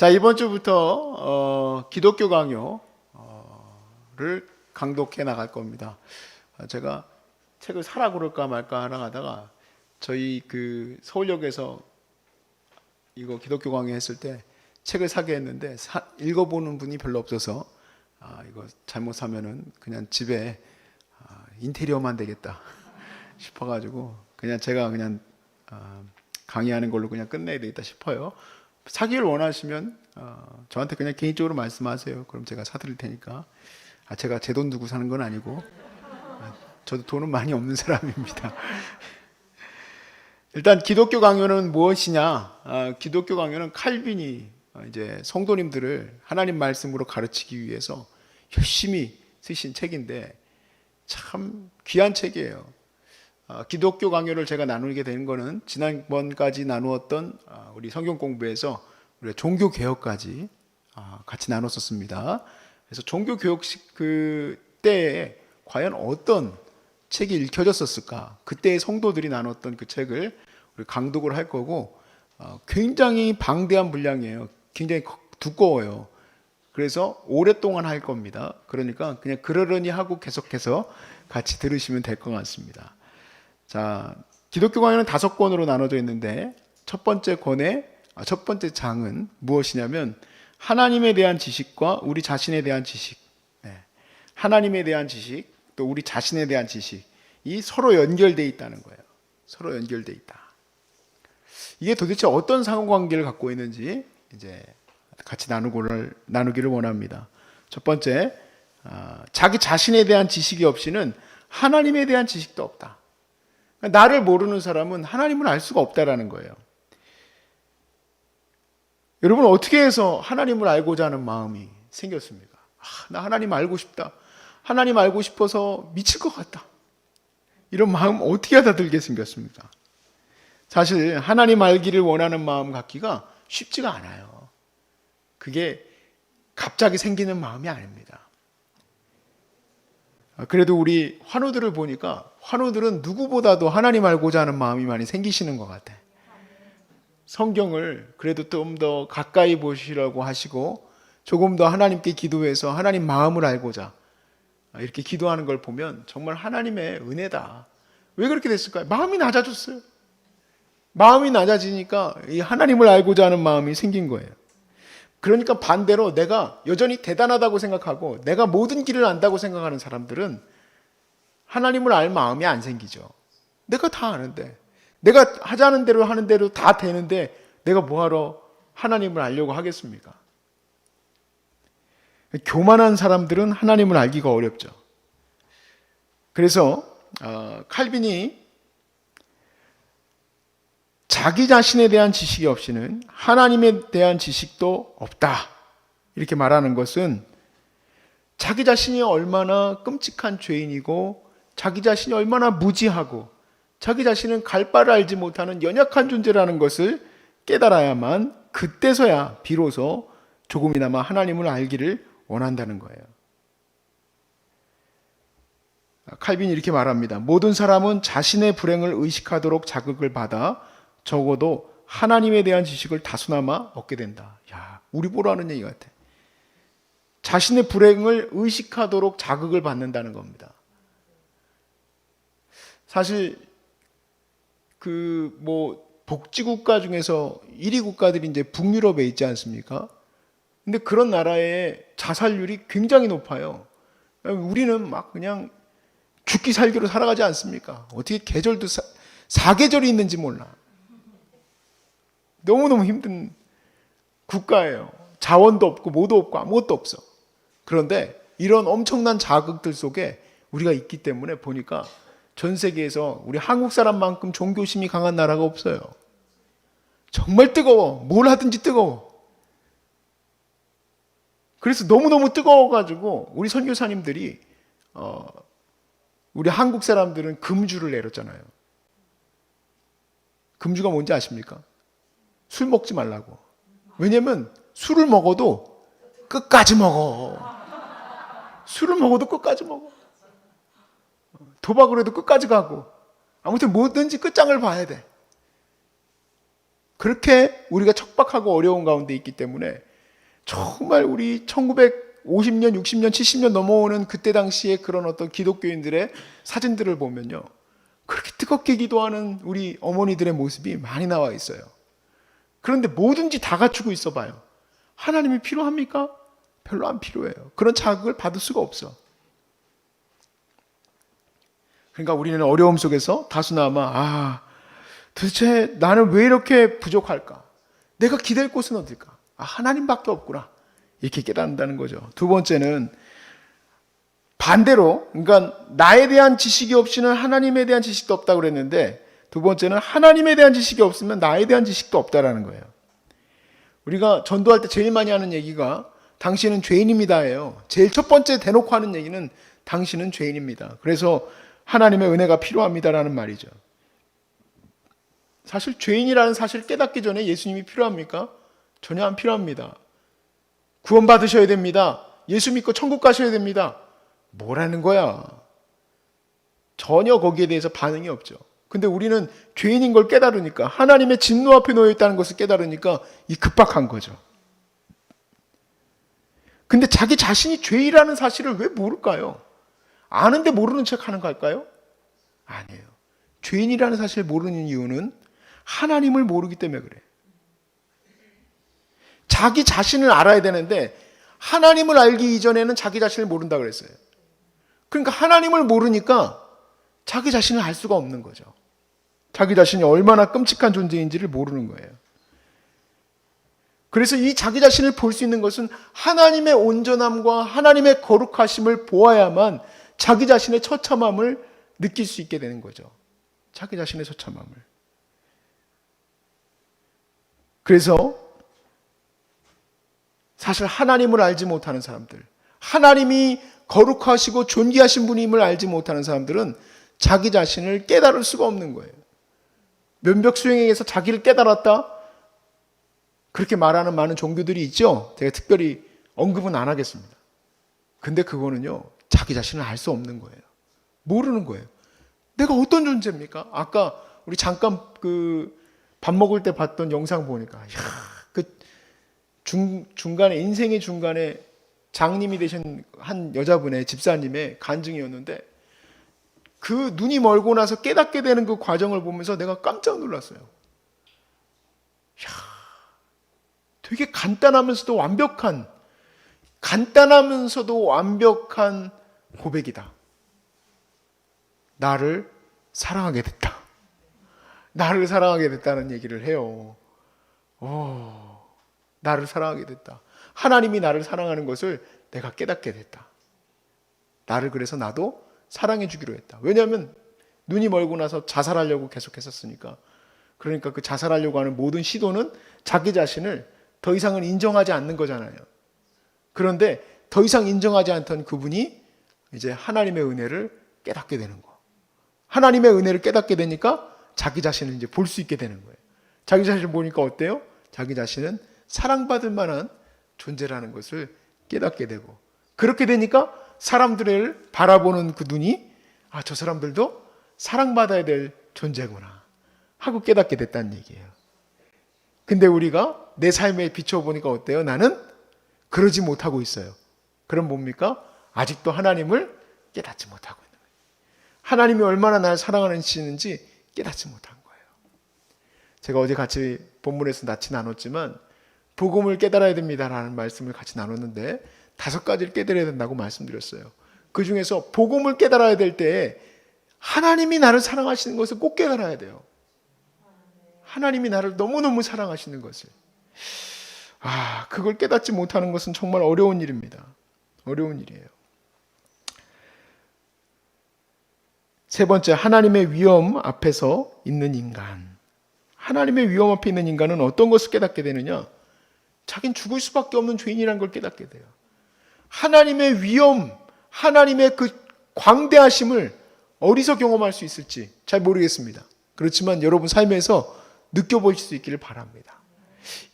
자, 이번 주부터 기독교 강요를 강독해 나갈 겁니다. 제가 책을 사라 그럴까 말까 하다가 저희 그 서울역에서 이거 기독교 강요 했을 때 책을 사게 했는데 읽어보는 분이 별로 없어서 이거 잘못 사면은 그냥 집에 인테리어만 되겠다 싶어가지고 그냥 제가 그냥 강의하는 걸로 그냥 끝내야 되겠다 싶어요. 사기를 원하시면 저한테 그냥 개인적으로 말씀하세요. 그럼 제가 사드릴 테니까. 제가 제 돈 두고 사는 건 아니고 저도 돈은 많이 없는 사람입니다. 일단 기독교 강요는 무엇이냐? 기독교 강요는 칼빈이 이제 성도님들을 하나님 말씀으로 가르치기 위해서 열심히 쓰신 책인데 참 귀한 책이에요. 기독교 강요를 제가 나누게 되는 거는 지난번까지 나누었던 우리 성경 공부에서 우리 종교 개혁까지 같이 나눴었습니다. 그래서 종교 개혁식 그때에 과연 어떤 책이 읽혀졌었을까? 그때의 성도들이 나눴던 그 책을 우리 강독을 할 거고 굉장히 방대한 분량이에요. 굉장히 두꺼워요. 그래서 오랫동안 할 겁니다. 그러니까 그냥 그러려니 하고 계속해서 같이 들으시면 될 것 같습니다. 자, 기독교 강요는 5권으로 나눠져 있는데 첫 번째 장은 무엇이냐면 하나님에 대한 지식과 우리 자신에 대한 지식, 하나님에 대한 지식, 또 우리 자신에 대한 지식이 서로 연결되어 있다는 거예요. 서로 연결되어 있다. 이게 도대체 어떤 상호관계를 갖고 있는지 이제 같이 나누기를 원합니다. 첫 번째, 자기 자신에 대한 지식이 없이는 하나님에 대한 지식도 없다. 나를 모르는 사람은 하나님을 알 수가 없다라는 거예요. 여러분 어떻게 해서 하나님을 알고자 하는 마음이 생겼습니까? 나 하나님 알고 싶다. 하나님 알고 싶어서 미칠 것 같다. 이런 마음 어떻게 하다 들게 생겼습니까? 사실 하나님 알기를 원하는 마음 갖기가 쉽지가 않아요. 그게 갑자기 생기는 마음이 아닙니다. 그래도 우리 환우들을 보니까 환우들은 누구보다도 하나님 알고자 하는 마음이 많이 생기시는 것 같아. 성경을 그래도 좀 더 가까이 보시라고 하시고 조금 더 하나님께 기도해서 하나님 마음을 알고자 이렇게 기도하는 걸 보면 정말 하나님의 은혜다. 왜 그렇게 됐을까요? 마음이 낮아졌어요. 마음이 낮아지니까 이 하나님을 알고자 하는 마음이 생긴 거예요. 그러니까 반대로 내가 여전히 대단하다고 생각하고 내가 모든 길을 안다고 생각하는 사람들은 하나님을 알 마음이 안 생기죠. 내가 다 아는데, 내가 하자는 대로 하는 대로 다 되는데 내가 뭐하러 하나님을 알려고 하겠습니까? 교만한 사람들은 하나님을 알기가 어렵죠. 그래서 칼빈이 자기 자신에 대한 지식이 없이는 하나님에 대한 지식도 없다. 이렇게 말하는 것은 자기 자신이 얼마나 끔찍한 죄인이고 자기 자신이 얼마나 무지하고 자기 자신은 갈 바를 알지 못하는 연약한 존재라는 것을 깨달아야만 그때서야 비로소 조금이나마 하나님을 알기를 원한다는 거예요. 칼빈이 이렇게 말합니다. 모든 사람은 자신의 불행을 의식하도록 자극을 받아 적어도 하나님에 대한 지식을 다소나마 얻게 된다. 야, 우리 보러 하는 얘기 같아. 자신의 불행을 의식하도록 자극을 받는다는 겁니다. 사실 복지국가 중에서 1위 국가들이 이제 북유럽에 있지 않습니까? 근데 그런 나라의 자살률이 굉장히 높아요. 우리는 막 그냥 죽기 살기로 살아가지 않습니까? 어떻게 계절도 사계절이 있는지 몰라. 너무너무 힘든 국가예요. 자원도 없고 뭐도 없고 아무것도 없어. 그런데 이런 엄청난 자극들 속에 우리가 있기 때문에 보니까 전 세계에서 우리 한국 사람만큼 종교심이 강한 나라가 없어요. 정말 뜨거워. 뭘 하든지 뜨거워. 그래서 너무너무 뜨거워가지고 우리 선교사님들이 우리 한국 사람들은 금주를 내렸잖아요. 금주가 뭔지 아십니까? 술 먹지 말라고. 왜냐면 술을 먹어도 끝까지 먹어. 술을 먹어도 끝까지 먹어. 도박을 해도 끝까지 가고 아무튼 뭐든지 끝장을 봐야 돼. 그렇게 우리가 척박하고 어려운 가운데 있기 때문에 정말 우리 1950년, 60년, 70년 넘어오는 그때 당시에 그런 어떤 기독교인들의 사진들을 보면요, 그렇게 뜨겁게 기도하는 우리 어머니들의 모습이 많이 나와 있어요. 그런데 뭐든지 다 갖추고 있어 봐요. 하나님이 필요합니까? 별로 안 필요해요. 그런 자극을 받을 수가 없어. 그러니까 우리는 어려움 속에서 다수나마 도대체 나는 왜 이렇게 부족할까? 내가 기댈 곳은 어딜까? 하나님밖에 없구나. 이렇게 깨닫는다는 거죠. 두 번째는 반대로, 그러니까 나에 대한 지식이 없이는 하나님에 대한 지식도 없다고 그랬는데, 두 번째는 하나님에 대한 지식이 없으면 나에 대한 지식도 없다라는 거예요. 우리가 전도할 때 제일 많이 하는 얘기가 당신은 죄인입니다예요. 제일 첫 번째 대놓고 하는 얘기는 당신은 죄인입니다. 그래서 하나님의 은혜가 필요합니다라는 말이죠. 사실 죄인이라는 사실을 깨닫기 전에 예수님이 필요합니까? 전혀 안 필요합니다. 구원받으셔야 됩니다. 예수 믿고 천국 가셔야 됩니다. 뭐라는 거야? 전혀 거기에 대해서 반응이 없죠. 근데 우리는 죄인인 걸 깨달으니까, 하나님의 진노 앞에 놓여 있다는 것을 깨달으니까 이 급박한 거죠. 근데 자기 자신이 죄인이라는 사실을 왜 모를까요? 아는데 모르는 척 하는 걸까요? 아니에요. 죄인이라는 사실을 모르는 이유는 하나님을 모르기 때문에 그래요. 자기 자신을 알아야 되는데 하나님을 알기 이전에는 자기 자신을 모른다 그랬어요. 그러니까 하나님을 모르니까 자기 자신을 알 수가 없는 거죠. 자기 자신이 얼마나 끔찍한 존재인지를 모르는 거예요. 그래서 이 자기 자신을 볼 수 있는 것은 하나님의 온전함과 하나님의 거룩하심을 보아야만 자기 자신의 처참함을 느낄 수 있게 되는 거죠. 자기 자신의 처참함을. 그래서 사실 하나님을 알지 못하는 사람들, 하나님이 거룩하시고 존귀하신 분임을 알지 못하는 사람들은 자기 자신을 깨달을 수가 없는 거예요. 면벽수행에서 자기를 깨달았다? 그렇게 말하는 많은 종교들이 있죠. 제가 특별히 언급은 안 하겠습니다. 근데 그거는요, 자기 자신을 알 수 없는 거예요. 모르는 거예요. 내가 어떤 존재입니까? 아까 우리 잠깐 밥 먹을 때 봤던 영상 보니까, 중간에, 인생의 중간에 장님이 되신 한 여자분의 집사님의 간증이었는데, 그 눈이 멀고 나서 깨닫게 되는 그 과정을 보면서 내가 깜짝 놀랐어요. 되게 간단하면서도 완벽한 고백이다. 나를 사랑하게 됐다. 나를 사랑하게 됐다는 얘기를 해요. 나를 사랑하게 됐다. 하나님이 나를 사랑하는 것을 내가 깨닫게 됐다. 나를 그래서 나도 사랑해 주기로 했다. 왜냐하면 눈이 멀고 나서 자살하려고 계속 했었으니까. 그러니까 그 자살하려고 하는 모든 시도는 자기 자신을 더 이상은 인정하지 않는 거잖아요. 그런데 더 이상 인정하지 않던 그분이 이제 하나님의 은혜를 깨닫게 되는 거. 하나님의 은혜를 깨닫게 되니까 자기 자신을 이제 볼 수 있게 되는 거예요. 자기 자신을 보니까 어때요? 자기 자신은 사랑받을 만한 존재라는 것을 깨닫게 되고, 그렇게 되니까 사람들을 바라보는 그 눈이 저 사람들도 사랑받아야 될 존재구나 하고 깨닫게 됐다는 얘기예요. 근데 우리가 내 삶에 비춰보니까 어때요? 나는 그러지 못하고 있어요. 그럼 뭡니까? 아직도 하나님을 깨닫지 못하고 있는 거예요. 하나님이 얼마나 나를 사랑하시는지 깨닫지 못한 거예요. 제가 어제 같이 본문에서 같이 나눴지만 복음을 깨달아야 됩니다라는 말씀을 같이 나눴는데 5가지를 깨달아야 된다고 말씀드렸어요. 그 중에서 복음을 깨달아야 될 때에 하나님이 나를 사랑하시는 것을 꼭 깨달아야 돼요. 하나님이 나를 너무너무 사랑하시는 것을. 그걸 깨닫지 못하는 것은 정말 어려운 일입니다. 어려운 일이에요. 세 번째, 하나님의 위엄 앞에서 있는 인간. 하나님의 위엄 앞에 있는 인간은 어떤 것을 깨닫게 되느냐? 자긴 죽을 수밖에 없는 죄인이라는 걸 깨닫게 돼요. 하나님의 위엄, 하나님의 그 광대하심을 어디서 경험할 수 있을지 잘 모르겠습니다. 그렇지만 여러분 삶에서 느껴보실 수 있기를 바랍니다.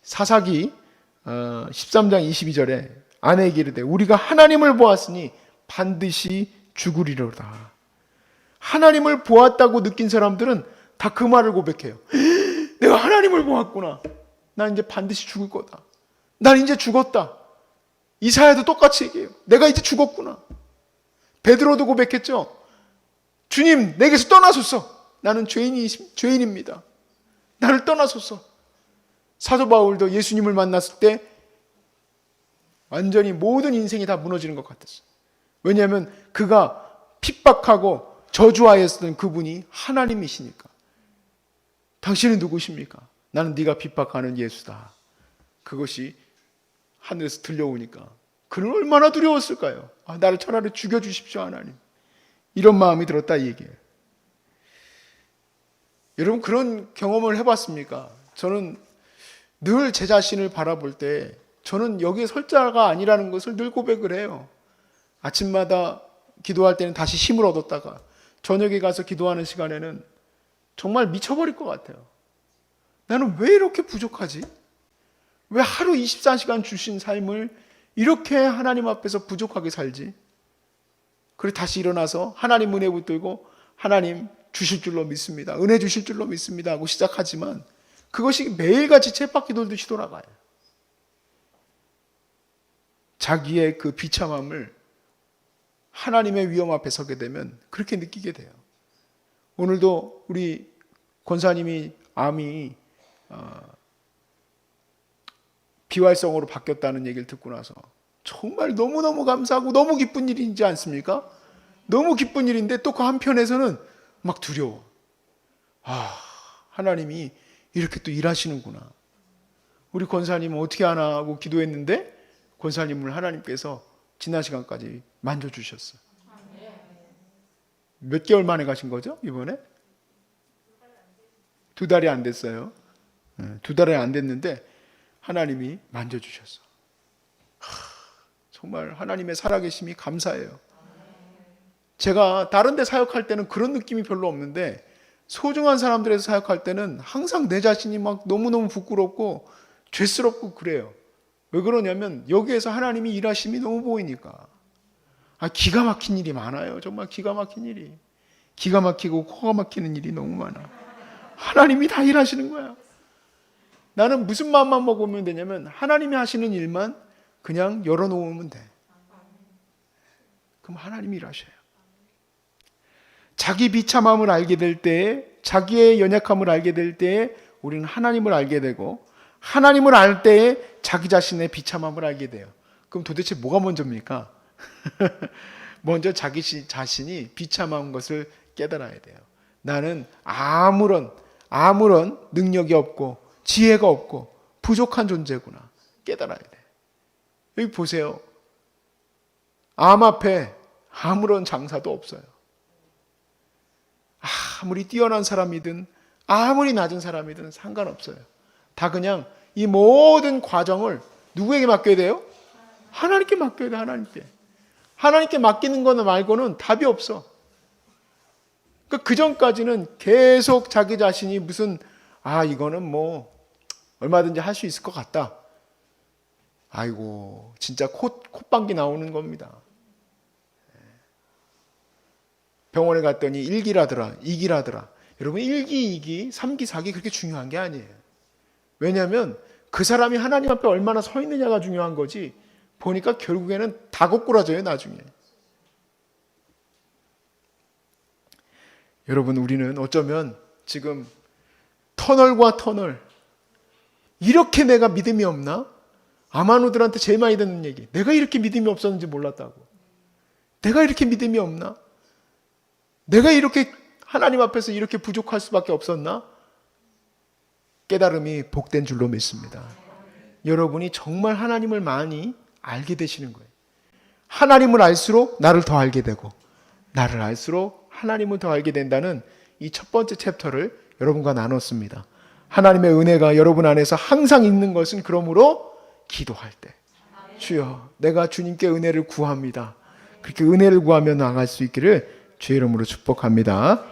사사기 13장 22절에 아내에게 이르되 우리가 하나님을 보았으니 반드시 죽으리로다. 하나님을 보았다고 느낀 사람들은 다 그 말을 고백해요. 내가 하나님을 보았구나. 난 이제 반드시 죽을 거다. 난 이제 죽었다. 이사야도 똑같이 얘기해요. 내가 이제 죽었구나. 베드로도 고백했죠. 주님, 내게서 떠나소서. 나는 죄인입니다. 나를 떠나소서. 사도 바울도 예수님을 만났을 때 완전히 모든 인생이 다 무너지는 것 같았어요. 왜냐하면 그가 핍박하고 저주하였던 그분이 하나님이시니까. 당신은 누구십니까? 나는 네가 핍박하는 예수다. 그것이 하늘에서 들려오니까 그는 얼마나 두려웠을까요? 나를 차라리 죽여주십시오, 하나님. 이런 마음이 들었다 이 얘기예요. 여러분, 그런 경험을 해봤습니까? 저는 늘 제 자신을 바라볼 때 저는 여기에 설 자가 아니라는 것을 늘 고백을 해요. 아침마다 기도할 때는 다시 힘을 얻었다가 저녁에 가서 기도하는 시간에는 정말 미쳐버릴 것 같아요. 나는 왜 이렇게 부족하지? 왜 하루 24시간 주신 삶을 이렇게 하나님 앞에서 부족하게 살지? 그리고 다시 일어나서 하나님 은혜 붙들고 하나님 주실 줄로 믿습니다. 은혜 주실 줄로 믿습니다 하고 시작하지만 그것이 매일같이 쳇바퀴 돌듯이 돌아가요. 자기의 그 비참함을 하나님의 위험 앞에 서게 되면 그렇게 느끼게 돼요. 오늘도 우리 권사님이 암이 비활성으로 바뀌었다는 얘기를 듣고 나서 정말 너무너무 감사하고 너무 기쁜 일이지 않습니까? 너무 기쁜 일인데 또 그 한편에서는 막 두려워. 하나님이 이렇게 또 일하시는구나. 우리 권사님은 어떻게 하나 하고 기도했는데 권사님을 하나님께서 지난 시간까지 만져주셨어요. 몇 개월 만에 가신 거죠? 이번에? 2달이 안 됐어요. 2달이 안 됐는데 하나님이 만져주셨어. 정말 하나님의 살아계심이 감사해요. 제가 다른 데 사역할 때는 그런 느낌이 별로 없는데 소중한 사람들에서 사역할 때는 항상 내 자신이 막 너무너무 부끄럽고 죄스럽고 그래요. 왜 그러냐면 여기에서 하나님이 일하심이 너무 보이니까. 기가 막힌 일이 많아요. 정말 기가 막힌 일이. 기가 막히고 코가 막히는 일이 너무 많아. 하나님이 다 일하시는 거야. 나는 무슨 마음만 먹으면 되냐면 하나님이 하시는 일만 그냥 열어놓으면 돼. 그럼 하나님이 일하셔요. 자기 비참함을 알게 될 때에, 자기의 연약함을 알게 될 때에 우리는 하나님을 알게 되고, 하나님을 알 때에 자기 자신의 비참함을 알게 돼요. 그럼 도대체 뭐가 먼저입니까? 먼저 자기 자신이 비참한 것을 깨달아야 돼요. 나는 아무런 능력이 없고 지혜가 없고 부족한 존재구나 깨달아야 돼. 여기 보세요. 암 앞에 아무런 장사도 없어요. 아무리 뛰어난 사람이든 아무리 낮은 사람이든 상관없어요. 다 그냥 이 모든 과정을 누구에게 맡겨야 돼요? 하나님께 맡겨야 돼. 하나님께 맡기는 거 말고는 답이 없어. 그 전까지는 계속 자기 자신이 무슨 이거는 뭐 얼마든지 할 수 있을 것 같다. 아이고 진짜 콧방귀 나오는 겁니다. 병원에 갔더니 1기라더라 2기라더라. 여러분 1기, 2기, 3기, 4기 그렇게 중요한 게 아니에요. 왜냐하면 그 사람이 하나님 앞에 얼마나 서 있느냐가 중요한 거지. 보니까 결국에는 다 거꾸라져요 나중에. 여러분 우리는 어쩌면 지금 터널과 터널, 이렇게 내가 믿음이 없나? 아마누들한테 제일 많이 듣는 얘기, 내가 이렇게 믿음이 없었는지 몰랐다고. 내가 이렇게 믿음이 없나? 내가 이렇게 하나님 앞에서 이렇게 부족할 수밖에 없었나? 깨달음이 복된 줄로 믿습니다. 여러분이 정말 하나님을 많이 알게 되시는 거예요. 하나님을 알수록 나를 더 알게 되고, 나를 알수록 하나님을 더 알게 된다는 이 첫 번째 챕터를 여러분과 나눴습니다. 하나님의 은혜가 여러분 안에서 항상 있는 것은 그러므로 기도할 때, 주여 내가 주님께 은혜를 구합니다. 그렇게 은혜를 구하며 나아갈 수 있기를 주의 이름으로 축복합니다.